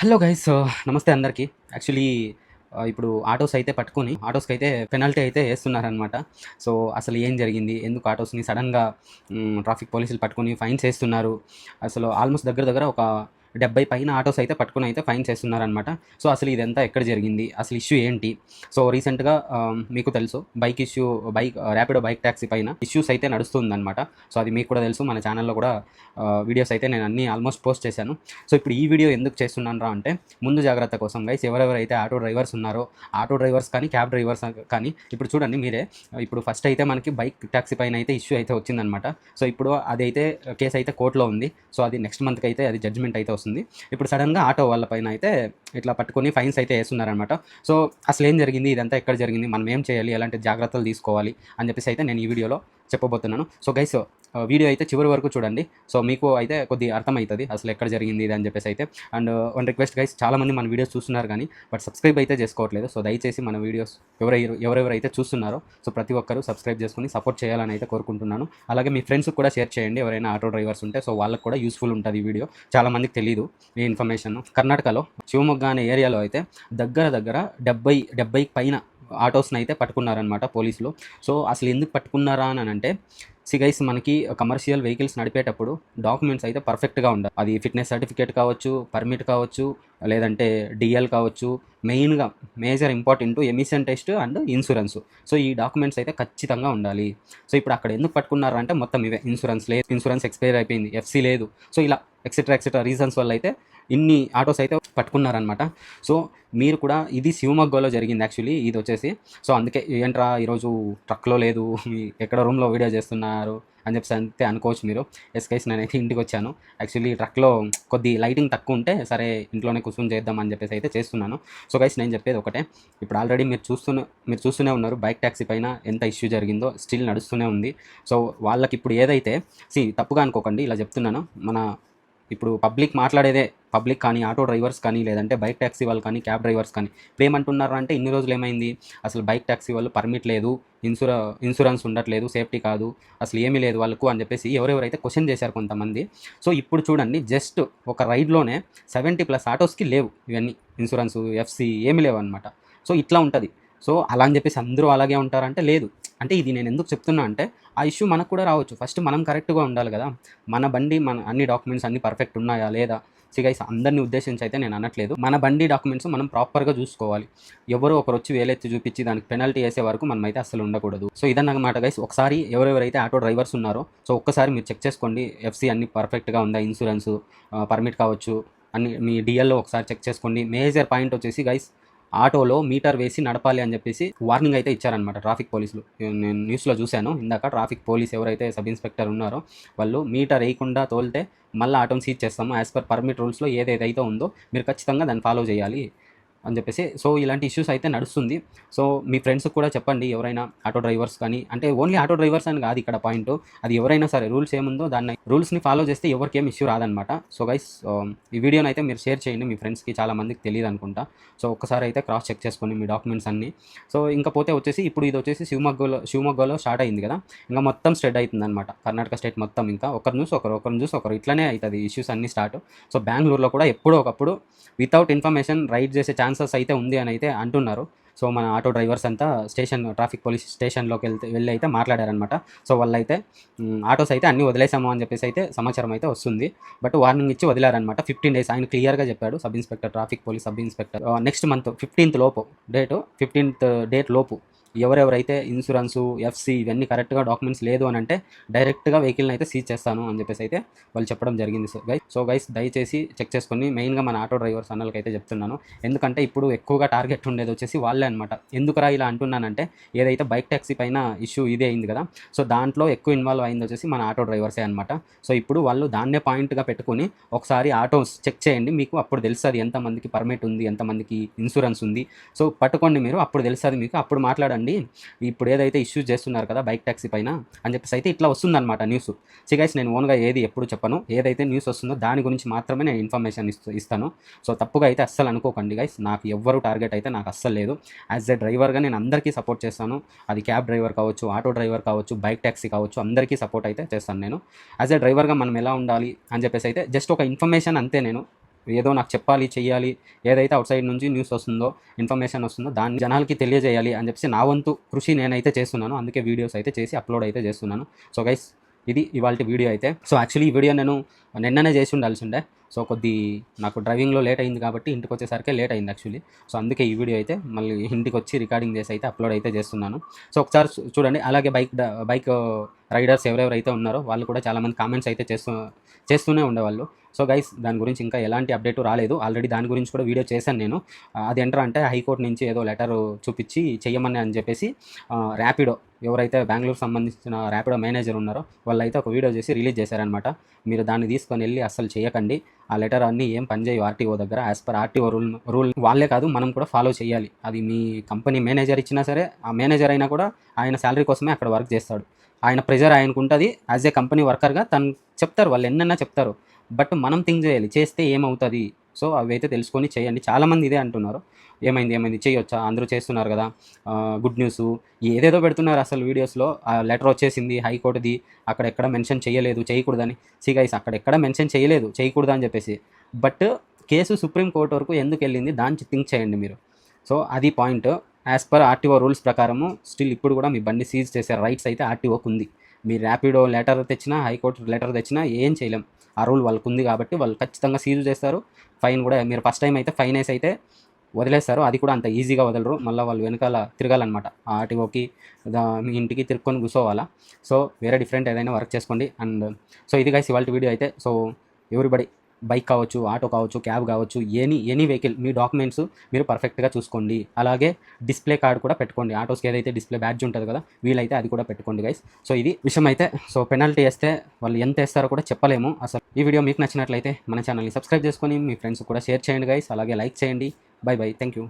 Hello guys, నమస్తే అందరికీ. Actually ఇప్పుడు ఆటోస్‌కైతే పెనాల్టీ అయితే ఏస్తున్నారనమాట. సో, అసలు ఏం జరిగింది? ఎందుకు ఆటోస్‌ని సడెన్‌గా ట్రాఫిక్ పోలీసులు పట్టుకొని ఫైన్స్ ఏస్తున్నారు? అసలు ఆల్మోస్ట్ దగ్గర దగ్గర ఒక 70 పైన ఆటోస్ అయితే పట్టుకొని అయితే ఫైన్స్ ఏస్తున్నారనమాట. సో, అసలు ఇదంతా ఎక్కడ జరిగింది? అసలు ఇష్యూ ఏంటి? సో, రీసెంట్‌గా మీకు తెలుసు ర్యాపిడో బైక్ టాక్సీ పైన ఇష్యూస్ అయితే నడుస్తుందనమాట. సో, అది మీకు కూడా తెలుసు. మన ఛానల్‌లో కూడా వీడియోస్ అయితే నేను అన్నీ ఆల్మోస్ట్ పోస్ట్ చేశాను. సో, ఇప్పుడు ఈ వీడియో ఎందుకు చేస్తున్నానురా అంటే, ముందు జాగ్రత్త కోసం గైస్. ఎవరెవరైతే ఆటో డ్రైవర్స్ ఉన్నారో, ఆటో డ్రైవర్స్ కానీ, క్యాబ్ డ్రైవర్స్ కానీ, ఇప్పుడు చూడండి మీరే. ఇప్పుడు ఫస్ట్ అయితే మనకి బైక్ టాక్సీ పైన అయితే ఇష్యూ అయితే వచ్చిందనమాట. సో, ఇప్పుడు అదైతే కేసు అయితే కోర్టులో ఉంది. సో, అది నెక్స్ట్ మంత్కి అయితే అది జడ్జ్మెంట్ అయితే వస్తుంది. ఇప్పుడు సడన్గా ఆటో వాళ్ళ పైన అయితే ఇట్లా పట్టుకొని ఫైన్స్ అయితే వేస్తున్నారనమాట. సో, అసలు ఏం జరిగింది? ఇదంతా ఎక్కడ జరిగింది? మనం ఏం చేయాలి? ఎలాంటి జాగ్రత్తలు తీసుకోవాలి అని చెప్పేసి అయితే నేను ఈ వీడియోలో చెప్పబోతున్నాను. సో గైస్, వీడియో అయితే చివరి వరకు చూడండి. సో మీకు అయితే కొద్దిగా అర్థమవుతుంది అసలు ఎక్కడ జరిగింది ఇది అని చెప్పేసి అయితే. అండ్ వన్ రిక్వెస్ట్ గైస్, చాలామంది మన వీడియోస్ చూస్తున్నారు కానీ బట్ సబ్స్క్రైబ్ అయితే చేసుకోవట్లేదు. సో దయచేసి మన వీడియోస్ ఎవరెవరైతే చూస్తున్నారో సో ప్రతి ఒక్కరు సబ్స్క్రైబ్ చేసుకుని సపోర్ట్ చేయాలని అయితే కోరుకుంటున్నాను. అలాగే మీ ఫ్రెండ్స్కి కూడా షేర్ చేయండి, ఎవరైనా ఆటో డ్రైవర్స్ ఉంటే. సో వాళ్ళకి కూడా యూస్ఫుల్ ఉంటుంది ఈ వీడియో. చాలామందికి తెలియదు ఈ ఇన్ఫర్మేషన్. కర్ణాటకలో శివమొగ్గ అనే ఏరియాలో అయితే దగ్గర దగ్గర 70 పైన ఆటోస్ని అయితే పట్టుకున్నారనమాట పోలీసులు. సో అసలు ఎందుకు పట్టుకున్నారా అని అంటే, గైస్, మనకి కమర్షియల్ వెహికల్స్ నడిపేటప్పుడు డాక్యుమెంట్స్ అయితే పర్ఫెక్ట్గా ఉండాలి. అది ఫిట్నెస్ సర్టిఫికేట్ కావచ్చు, పర్మిట్ కావచ్చు, లేదంటే డిఎల్ కావచ్చు. మెయిన్గా major important emission test and insurance. So ఈ డాక్యుమెంట్స్ అయితే ఖచ్చితంగా ఉండాలి. సో ఇప్పుడు అక్కడ ఎందుకు పట్టుకున్నారు అంటే మొత్తం ఇవే. ఇన్సూరెన్స్ లేదు, ఇన్సూరెన్స్ ఎక్స్పైర్ అయిపోయింది, ఎఫ్సీ లేదు. సో ఇలా ఎక్సెట్రా రీజన్స్ వల్ల అయితే ఇన్ని ఆటోస్ అయితే పట్టుకున్నారనమాట. సో మీరు కూడా, ఇది శివమొగ్గలో జరిగింది యాక్చువల్లీ ఇది వచ్చేసి. సో అందుకే ఏంట్రా ఈరోజు ట్రక్లో లేదు, ఎక్కడ రూమ్లో వీడియో చేస్తున్నారు అని చెప్పేసి అంతే అనుకోవచ్చు మీరు. గైస్, నేనైతే ఇంటికి వచ్చాను. యాక్చువల్లీ ట్రక్లో కొద్ది లైటింగ్ తక్కువ ఉంటే సరే ఇంట్లోనే కూర్చొని చేద్దాం అని చెప్పేసి అయితే చేస్తున్నాను. సో గైస్, నేను చెప్పేది ఒకటే. ఇప్పుడు ఆల్రెడీ మీరు చూస్తూనే ఉన్నారు బైక్ ట్యాక్సీ పైన ఎంత ఇష్యూ జరిగిందో. స్టిల్ నడుస్తూనే ఉంది. సో వాళ్ళకి ఇప్పుడు ఏదైతే తప్పుగా అనుకోకండి ఇలా చెప్తున్నాను. మన ఇప్పుడు పబ్లిక్ కానీ, ఆటో డ్రైవర్స్ కానీ, లేదంటే బైక్ ట్యాక్సీ వాళ్ళు కానీ, క్యాబ్ డ్రైవర్స్ కానీ ఇప్పుడు ఏమంటున్నారు అంటే, ఇన్ని రోజులు ఏమైంది, అసలు బైక్ ట్యాక్సీ వాళ్ళు పర్మిట్ లేదు, ఇన్సూరెన్స్ ఉండట్లేదు, సేఫ్టీ కాదు, అసలు ఏమీ లేదు వాళ్ళకు అని చెప్పేసి ఎవరెవరైతే క్వశ్చన్ చేశారు కొంతమంది. సో ఇప్పుడు చూడండి, జస్ట్ ఒక రైడ్లోనే 70+ ఆటోస్కి లేవు ఇవన్నీ, ఇన్సూరెన్స్, ఎఫ్సీ ఏమీ లేవు అనమాట. సో ఇట్లా ఉంటుంది. సో అలా అని చెప్పేసి అందరూ అలాగే ఉంటారంటే లేదు. అంటే ఇది నేను ఎందుకు చెప్తున్నా అంటే, ఆ ఇష్యూ మనకు కూడా రావచ్చు. ఫస్ట్ మనం కరెక్ట్గా ఉండాలి కదా. మన బండి, మన అన్ని డాక్యుమెంట్స్ అన్నీ పర్ఫెక్ట్ ఉన్నాయా లేదా. గైస్, అందరిని ఉద్దేశించి అయితే నేను అనట్లేదు. మన బండి డాక్యుమెంట్స్ మనం ప్రాపర్గా చూసుకోవాలి. ఎవరో ఒకరు వచ్చి వేలెత్తి చూపించి దానికి పెనాల్టీ వేసే వరకు మనం అయితే అసలు ఉండకూడదు. సో ఇదన్నమాట గైస్. ఒకసారి ఎవరెవరైతే ఆటో డ్రైవర్స్ ఉన్నారో సో ఒక్కసారి మీరు చెక్ చేసుకోండి, ఎఫ్సీ అన్ని పర్ఫెక్ట్గా ఉందా, ఇన్సూరెన్స్, పర్మిట్ కావచ్చు, అన్ని మీ డిఎల్లో ఒకసారి చెక్ చేసుకోండి. మేజర్ పాయింట్ వచ్చేసి గైస్, ఆటోలో మీటర్ వేసి నడపాలి అని చెప్పేసి వార్నింగ్ అయితే ఇచ్చారనమాట ట్రాఫిక్ పోలీసులు. నేను న్యూస్లో చూశాను ఇందాక. ట్రాఫిక్ పోలీస్ ఎవరైతే సబ్ ఇన్స్పెక్టర్ ఉన్నారో వాళ్ళు మీటర్ వేయకుండా తోలితే మళ్ళీ ఆటోని సీజ్ చేస్తాము, యాజ్ పర్ పర్మిట్ రూల్స్లో ఏదైతే ఉందో మీరు ఖచ్చితంగా దాన్ని ఫాలో చేయాలి అని చెప్పేసి. సో ఇలాంటి ఇష్యూస్ అయితే నడుస్తుంది. సో మీ ఫ్రెండ్స్కి కూడా చెప్పండి, ఎవరైనా ఆటో డ్రైవర్స్ కానీ, అంటే ఓన్లీ ఆటో డ్రైవర్స్ అని కాదు ఇక్కడ పాయింట్, అది ఎవరైనా సరే రూల్స్ ఏముందో దాన్ని రూల్స్ని ఫాలో చేస్తే ఎవరికి ఏం ఇష్యూ రాదనమాట. సో గైస్, ఈ వీడియోని అయితే మీరు షేర్ చేయండి మీ ఫ్రెండ్స్కి, చాలా మందికి తెలియదు అనుకుంటా. సో ఒక్కసారి అయితే క్రాస్ చెక్ చేసుకోండి మీ డాక్యుమెంట్స్ అన్నీ. సో ఇంకా పోతే వచ్చేసి ఇప్పుడు ఇది వచ్చేసి శివమొగ్గలో స్టార్ట్ అయింది కదా, ఇంకా మొత్తం స్ప్రెడ్ అవుతుంది అనమాట కర్ణాటక స్టేట్ మొత్తం. ఇంకా ఒకరిని చూసి ఒకరు ఇట్లనే అవుతుంది ఇష్యూస్ అన్నీ స్టార్ట్. సో బెంగళూరులో కూడా ఎప్పుడో ఒకప్పుడు వితౌట్ ఇన్ఫర్మేషన్ రైడ్ చేసే ఛాన్సెస్ అయితే ఉంది అని అయితే అంటున్నారు. సో మన ఆటో డ్రైవర్స్ అంతా ట్రాఫిక్ పోలీస్ స్టేషన్లోకి వెళ్ళి అయితే మాట్లాడారనమాట. సో వాళ్ళైతే ఆటోస్ అయితే అన్నీ వదిలేసాము అని చెప్పేసి అయితే సమాచారం అయితే వస్తుంది. బట్ వార్నింగ్ ఇచ్చి వదిలారనమాట. 15 days ఆయన క్లియర్గా చెప్పాడు, sub inspector, traffic police sub inspector. Next month 15th లోపు, 15th డేట్ లోపు ఎవరెవరైతే ఇన్సూరెన్సు, ఎఫ్సీ ఇవన్నీ కరెక్ట్గా డాక్యుమెంట్స్ లేదు అని అంటే డైరెక్ట్గా వెహికల్ని అయితే సీజ్ చేస్తాను అని చెప్పేసి అయితే వాళ్ళు చెప్పడం జరిగింది. సో గైస్, దయచేసి చెక్ చేసుకొని, మెయిన్గా మన ఆటో డ్రైవర్స్ అన్నలకి అయితే చెప్తున్నాను. ఎందుకంటే ఇప్పుడు ఎక్కువగా టార్గెట్ ఉండేది వచ్చేసి వాళ్ళే అనమాట. ఎందుకురా ఇలా అంటున్నానంటే, ఏదైతే బైక్ ట్యాక్సీ పైన ఇష్యూ ఇదే అయింది కదా, సో దాంట్లో ఎక్కువ ఇన్వాల్వ్ అయింది వచ్చేసి మన ఆటో డ్రైవర్సే అనమాట. సో ఇప్పుడు వాళ్ళు దాన్నే పాయింట్గా పెట్టుకుని ఒకసారి ఆటోస్ చెక్ చేయండి, మీకు అప్పుడు తెలుస్తుంది ఎంతమందికి పర్మిట్ ఉంది, ఎంతమందికి ఇన్సూరెన్స్ ఉంది. సో పట్టుకోండి మీరు, అప్పుడు తెలుస్తుంది మీకు, అప్పుడు మాట్లాడండి. ఇప్పుడు ఏదైతే ఇష్యూస్ చేస్తున్నారు కదా బైక్ ట్యాక్సీ పైన అని చెప్పేసి అయితే ఇట్లా వస్తుందన్నమాట న్యూస్. గైస్, నేను ఓన్గా ఏది ఎప్పుడు చెప్పను, ఏదైతే న్యూస్ వస్తుందో దాని గురించి మాత్రమే నేను ఇన్ఫర్మేషన్ ఇస్తాను. సో తప్పుగా అయితే అస్సలు అనుకోకండి గైస్, నాకు ఎవ్వరు టార్గెట్ అయితే నాకు అస్సలు లేదు. యాజ్ ఎ డ్రైవర్గా నేను అందరికీ సపోర్ట్ చేస్తాను. అది క్యాబ్ డ్రైవర్ కావచ్చు, ఆటో డ్రైవర్ కావచ్చు, బైక్ ట్యాక్సీ కావచ్చు, అందరికీ సపోర్ట్ అయితే చేస్తాను నేను. యాజ్ ఎ డ్రైవర్గా మనం ఎలా ఉండాలి అని చెప్పేసి అయితే జస్ట్ ఒక ఇన్ఫర్మేషన్ అంతే నేను ఏదో నాకు చెప్పాలి, చెయ్యాలి, ఏదైతే అవుట్ సైడ్ నుంచి న్యూస్ వస్తుందో, ఇన్ఫర్మేషన్ వస్తుందో దాన్ని జనాలకి తెలియజేయాలి అని చెప్పేసి నా వంతు కృషి నేనైతే చేస్తున్నాను. అందుకే వీడియోస్ అయితే చేసి అప్లోడ్ అయితే చేస్తున్నాను. సో గైస్, ఇది ఇవాల్టి వీడియో అయితే. సో యాక్చువల్లీ ఈ వీడియో నేను నిన్ననే చేసి ఉండాల్సిండే. సో నాకు డ్రైవింగ్లో లేట్ అయింది కాబట్టి ఇంటికి వచ్చేసరికి లేట్ అయింది యాక్చువల్లీ. సో అందుకే ఈ వీడియో అయితే మళ్ళీ ఇంటికి వచ్చి రికార్డింగ్ చేసి అయితే అప్లోడ్ అయితే చేస్తున్నాను. సో ఒకసారి చూడండి. అలాగే బైక్ రైడర్స్ ఎవరెవరైతే ఉన్నారో వాళ్ళు కూడా చాలామంది కామెంట్స్ అయితే చేస్తూనే ఉండేవాళ్ళు. సో గైస్, దాని గురించి ఇంకా ఎలాంటి అప్డేట్ రాలేదు. ఆల్రెడీ దాని గురించి కూడా వీడియో చేశాను నేను. అది ఏంటంటే అంటే హైకోర్టు నుంచి ఏదో లెటర్ చూపించి చెయ్యమని అని చెప్పేసి ర్యాపిడో ఎవరైతే బెంగళూరు సంబంధించిన ర్యాపిడో మేనేజర్ ఉన్నారో వాళ్ళైతే ఒక వీడియో చేసి రిలీజ్ చేశారనమాట. మీరు దాన్ని తీసుకొని వెళ్ళి అస్సలు చేయకండి, ఆ లెటర్ అన్నీ ఏం పనిచేయవు ఆర్టీఓ దగ్గర. యాజ్ పర్ ఆర్టీఓ రూల్ వాళ్ళే కాదు మనం కూడా ఫాలో చేయాలి. అది మీ కంపెనీ మేనేజర్ ఇచ్చినా సరే, ఆ మేనేజర్ అయినా కూడా ఆయన శాలరీ కోసమే అక్కడ వర్క్ చేస్తాడు. ఆయన ప్రెజర్ ఆయనకు ఉంటుంది. యాజ్ ఏ కంపెనీ వర్కర్గా తను చెప్తారు, వాళ్ళు ఎన్నైనా చెప్తారు. బట్ మనం థింక్ చేయాలి, చేస్తే ఏమవుతుంది. సో అవి అయితే తెలుసుకొని చేయండి. చాలామంది ఇదే అంటున్నారు, ఏమైంది చేయొచ్చా, అందరూ చేస్తున్నారు కదా, గుడ్ న్యూస్ ఏదేదో పెడుతున్నారు అసలు వీడియోస్లో. ఆ లెటర్ వచ్చేసింది హైకోర్టుది, అక్కడ ఎక్కడ మెన్షన్ చేయలేదు చేయకూడదని. గైస్, అక్కడ ఎక్కడ మెన్షన్ చేయలేదు చేయకూడదని చెప్పేసి. బట్ కేసు సుప్రీంకోర్టు వరకు ఎందుకు వెళ్ళింది దాన్ని థింక్ చేయండి మీరు. సో అది point. As per RTO rules ప్రకారము స్టిల్ ఇప్పుడు కూడా మీ బండి సీజ్ చేసే రైట్స్ అయితే ఆర్టీఓకి ఉంది. మీరు ర్యాపిడో లెటర్ తెచ్చినా, హైకోర్టు లెటర్ తెచ్చినా ఏం చేయలేం. ఆ రూల్ వాళ్ళకు ఉంది కాబట్టి వాళ్ళు ఖచ్చితంగా సీజ్ చేస్తారు. ఫైన్ కూడా మీరు ఫస్ట్ టైం అయితే ఫైన్ వేసి అయితే వదిలేస్తారు. అది కూడా అంత ఈజీగా వదలరు. మళ్ళీ వాళ్ళు వెనకాల తిరగాలన్నమాట. ఆ ఆర్టీఓకి మీ ఇంటికి తిరుక్కొని కూర్చోవాలా. సో వేరే డిఫరెంట్ ఏదైనా వర్క్ చేసుకోండి. అండ్ సో ఇది గైస్ ఇవాళ వీడియో అయితే. సో ఎవ్రీబడి, బైక్ కావచ్చు, ఆటో కావచ్చు, క్యాబ్ కావచ్చు, ఎనీ వెహికల్, మీ డాక్యుమెంట్స్ మీరు పర్ఫెక్ట్గా చూసుకోండి. అలాగే డిస్ప్లే కార్డ్ కూడా పెట్టుకోండి. ఆటోస్కి ఏదైతే డిస్ప్లే బ్యాడ్జ్ ఉంటుంది కదా, వీలైతే అది కూడా పెట్టుకోండి గైస్. సో ఇది విషయం అయితే. సో పెనాల్టీ వేస్తే వాళ్ళు ఎంత వేస్తారో కూడా చెప్పలేము అసలు. ఈ వీడియో మీకు నచ్చినట్లయితే మన ఛానల్ని సబ్స్క్రైబ్ చేసుకొని మీ ఫ్రెండ్స్ కూడా షేర్ చేయండి గైస్. అలాగే లైక్ చేయండి. Bye thank you.